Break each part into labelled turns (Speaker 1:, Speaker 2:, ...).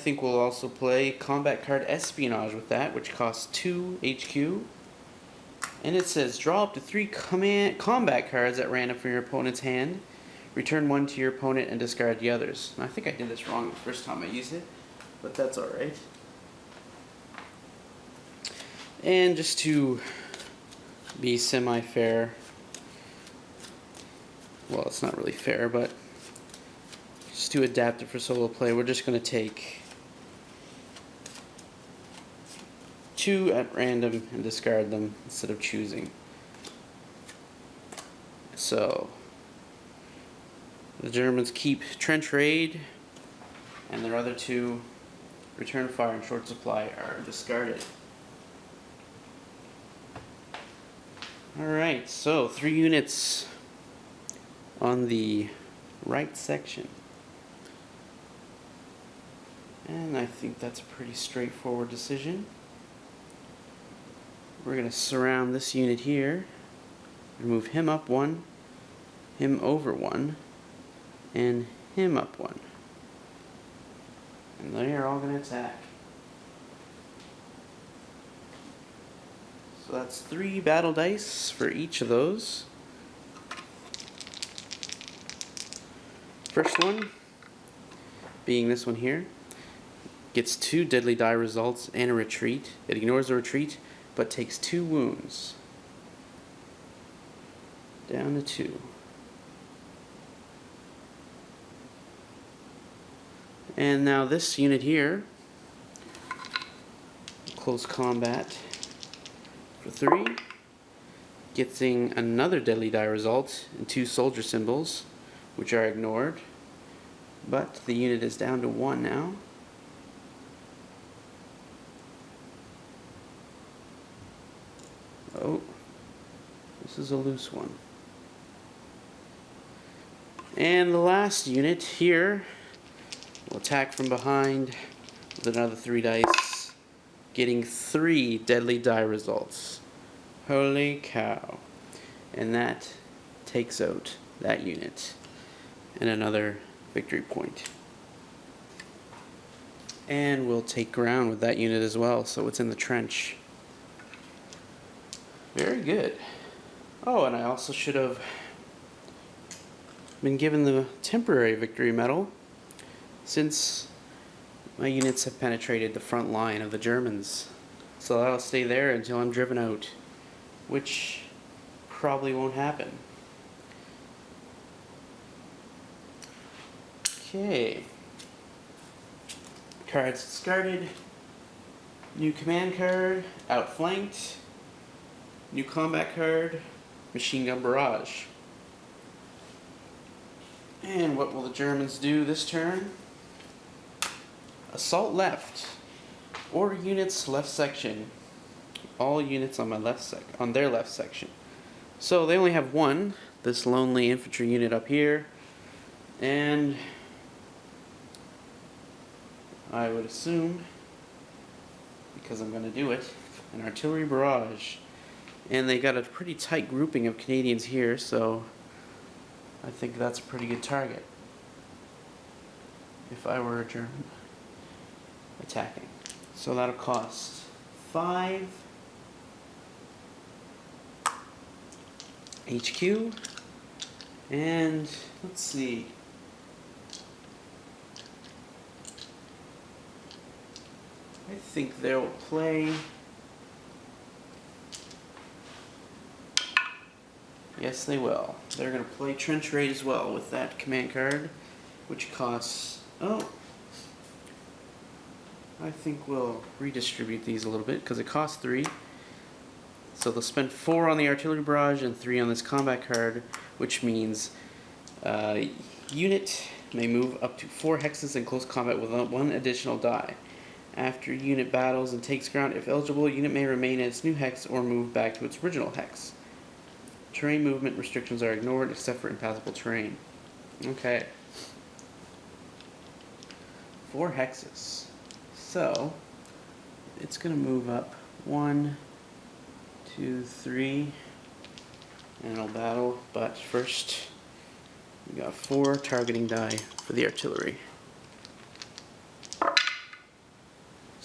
Speaker 1: think we'll also play Combat Card Espionage with that, which costs 2 HQ. And it says, draw up to 3 combat cards at random from your opponent's hand. Return 1 to your opponent and discard the others. And I think I did this wrong the first time I used it, but that's alright. And just to be semi-fair, well, it's not really fair, but just to adapt it for solo play, we're just going to take 2 at random and discard them instead of choosing. So the Germans keep Trench Raid, and their other 2, Return Fire and Short Supply, are discarded. Alright, so 3 units on the right section. And I think that's a pretty straightforward decision. We're going to surround this unit here, move him up 1, him over 1, and him up 1. And they are all going to attack. So that's 3 battle dice for each of those. First one, being this one here, gets 2 deadly die results and a retreat. It ignores the retreat, but takes 2 wounds. Down to 2. And now this unit here, close combat for 3, getting another deadly die result and 2 soldier symbols, which are ignored, but the unit is down to 1 now. Oh, this is a loose one. And the last unit here will attack from behind with another 3 dice, getting 3 deadly die results. Holy cow. And that takes out that unit and another victory point. And we'll take ground with that unit as well, so it's in the trench. Very good. Oh, and I also should have been given the temporary victory medal, since my units have penetrated the front line of the Germans. So I'll stay there until I'm driven out, which probably won't happen. Okay. Cards discarded. New command card, outflanked. New combat card, machine gun barrage. And what will the Germans do this turn? Assault left. Order units left section. All units on my on their left section. So they only have 1, this lonely infantry unit up here, and I would assume, because I'm going to do it, an artillery barrage. And they got a pretty tight grouping of Canadians here, so I think that's a pretty good target if I were a German attacking. So that'll cost 5 HQ, and let's see. I think they'll play. Yes, they will. They're going to play Trench Raid as well with that command card, which costs, oh, I think we'll redistribute these a little bit because it costs 3. So they'll spend 4 on the artillery barrage and 3 on this combat card, which means unit may move up to 4 hexes in close combat with 1 additional die. After unit battles and takes ground, if eligible, unit may remain in its new hex or move back to its original hex. Terrain movement restrictions are ignored except for impassable terrain. Okay. 4 hexes. So, it's going to move up 1, 2, 3, and it'll battle, but first we got 4 targeting die for the artillery.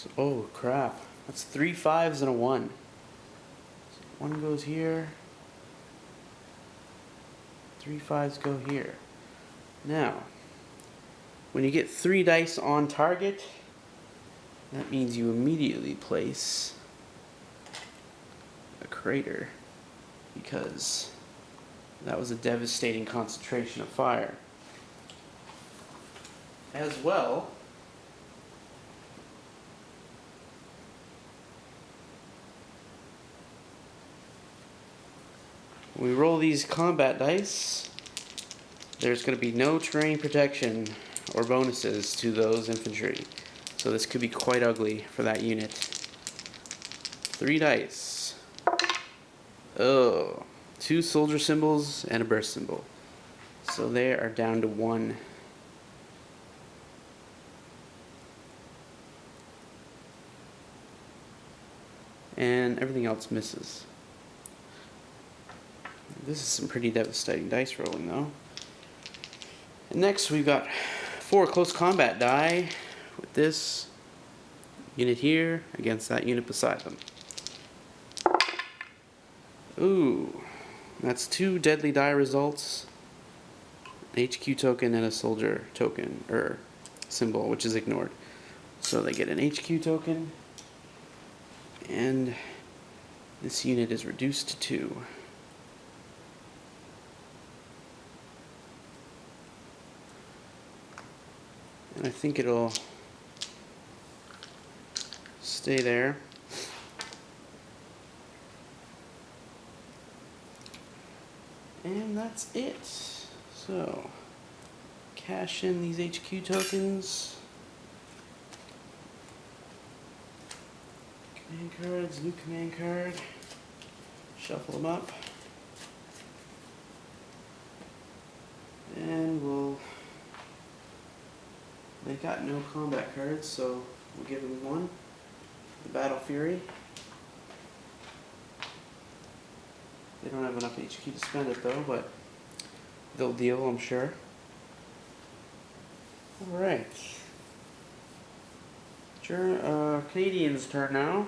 Speaker 1: So, oh crap, that's 3 5s and a 1. So 1 goes here, 3 5s go here. Now, when you get 3 dice on target, that means you immediately place a crater, because that was a devastating concentration of fire. As well, when we roll these combat dice, there's going to be no terrain protection or bonuses to those infantry. So this could be quite ugly for that unit. 3 dice. Oh, 2 soldier symbols and a burst symbol. So they are down to 1. And everything else misses. This is some pretty devastating dice rolling though. And next we've got 4 close combat die with this unit here against that unit beside them. Ooh, that's 2 deadly die results, an HQ token and a soldier token, or symbol, which is ignored. So they get an HQ token, and this unit is reduced to 2. And I think it'll stay there. And that's it. So, cash in these HQ tokens. Command cards, new command card. Shuffle them up. And they got no combat cards, so we'll give them 1. The Battle Fury. They don't have enough HQ to spend it though, but they'll deal, I'm sure. Alright. Canadians' turn now.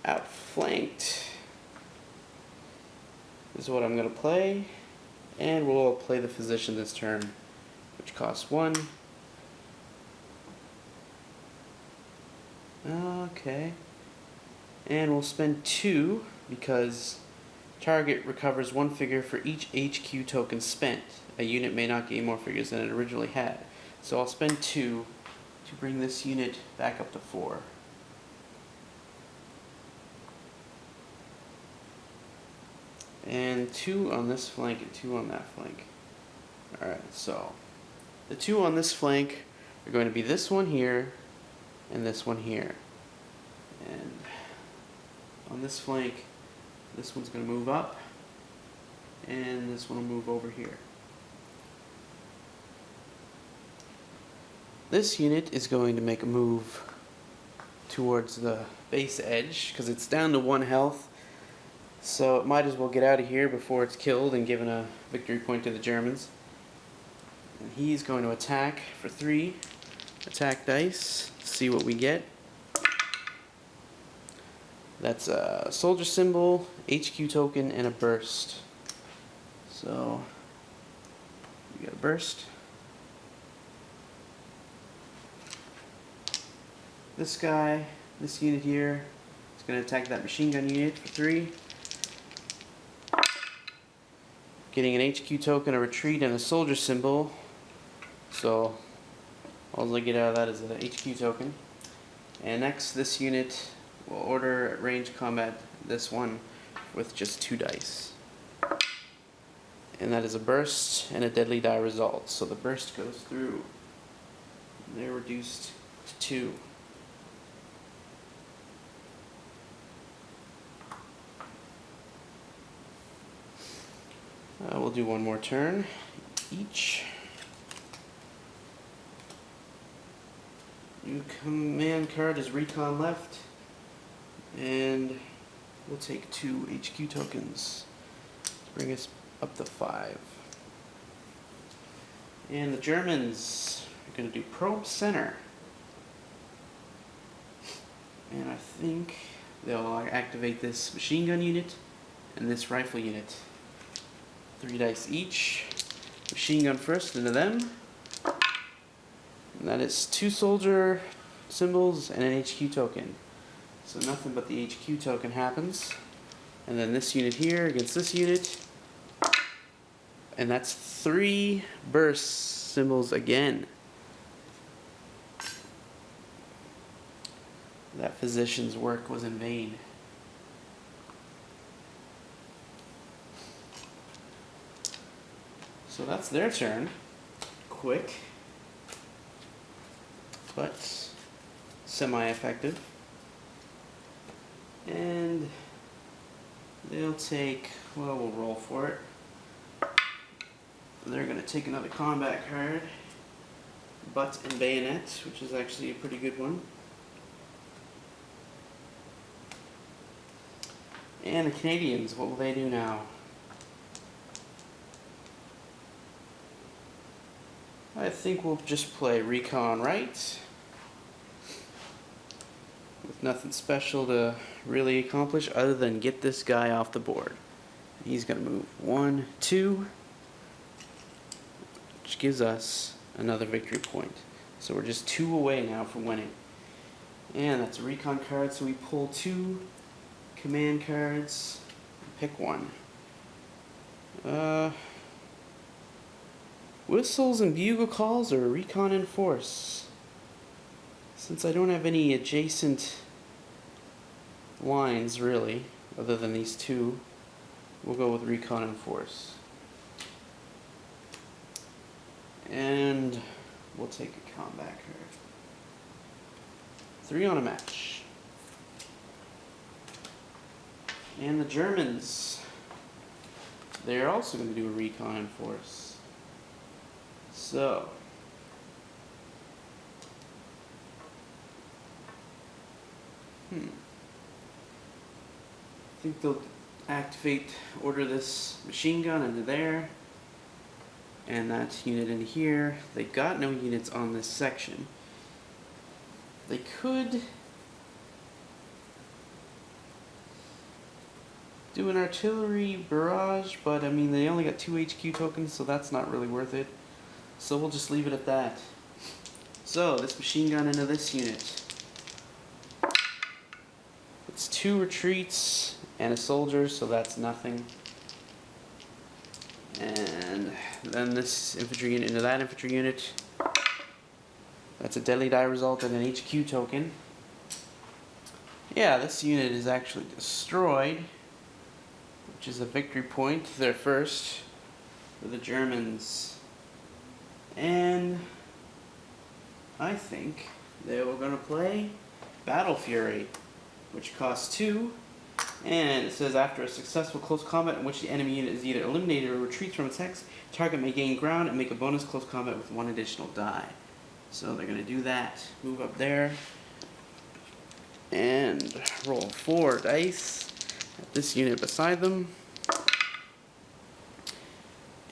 Speaker 1: Outflanked is what I'm going to play. And we'll play the Physician this turn, which costs 1. Okay. And we'll spend 2 because target recovers 1 figure for each HQ token spent. A unit may not gain more figures than it originally had. So I'll spend 2 to bring this unit back up to 4. And 2 on this flank and 2 on that flank. Alright, so the 2 on this flank are going to be this one here and this one here. And on this flank, this one's going to move up and this one will move over here. This unit is going to make a move towards the base edge because it's down to 1 health. So it might as well get out of here before it's killed and given a victory point to the Germans. And he's going to attack for 3 attack dice. See what we get. That's a soldier symbol, HQ token, and a burst. So we got a burst. This guy, this unit here, is going to attack that machine gun unit for 3. Getting an HQ token, a retreat, and a soldier symbol. So all I get out of that is an HQ token. And next, this unit will order at range combat this one with just 2 dice. And that is a burst and a deadly die result. So the burst goes through. They're reduced to 2. We'll do 1 more turn each. New command card is recon left, and we'll take 2 HQ tokens to bring us up to 5. And the Germans We're going to do probe center. And I think they'll activate this machine gun unit and this rifle unit. 3 dice each. Machine gun first into them. And that is 2 soldier symbols and an HQ token. So nothing but the HQ token happens. And then this unit here against this unit. And that's 3 burst symbols again. That physician's work was in vain. So that's their turn. Quick, but semi-effective. And they'll take, well, we'll roll for it. They're going to take another combat card, butt and bayonet, which is actually a pretty good one. And the Canadians, what will they do now? I think we'll just play recon right, with nothing special to really accomplish other than get this guy off the board. He's going to move 1, 2, which gives us another victory point. So we're just 2 away now from winning. And that's a recon card, so we pull 2 command cards, pick one. Whistles and bugle calls or recon and force. Since I don't have any adjacent lines really, other than these 2, we'll go with recon and force. And we'll take a combat card. 3 on a match. And the Germans, they're also going to do a recon and force. So, I think they'll order this machine gun into there, and that unit in here. They got no units on this section. They could do an artillery barrage, but I mean they only got 2 HQ tokens, so that's not really worth it. So we'll just leave it at that. So this machine gun into this unit. It's 2 retreats and a soldier, so that's nothing. And then this infantry unit into that infantry unit. That's a deadly die result and an HQ token. Yeah, this unit is actually destroyed, which is a victory point. They're first for the Germans. And I think they were going to play Battle Fury, which costs 2. And it says after a successful close combat in which the enemy unit is either eliminated or retreats from its hex, target may gain ground and make a bonus close combat with 1 additional die. So they're going to do that. Move up there. And roll 4 dice at this unit beside them.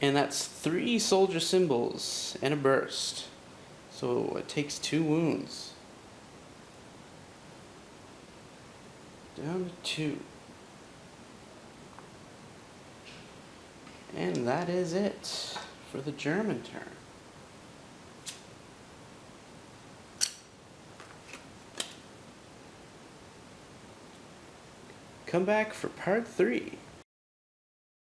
Speaker 1: And that's 3 soldier symbols and a burst. So it takes 2 wounds. Down to 2. And that is it for the German turn. Come back for part 3.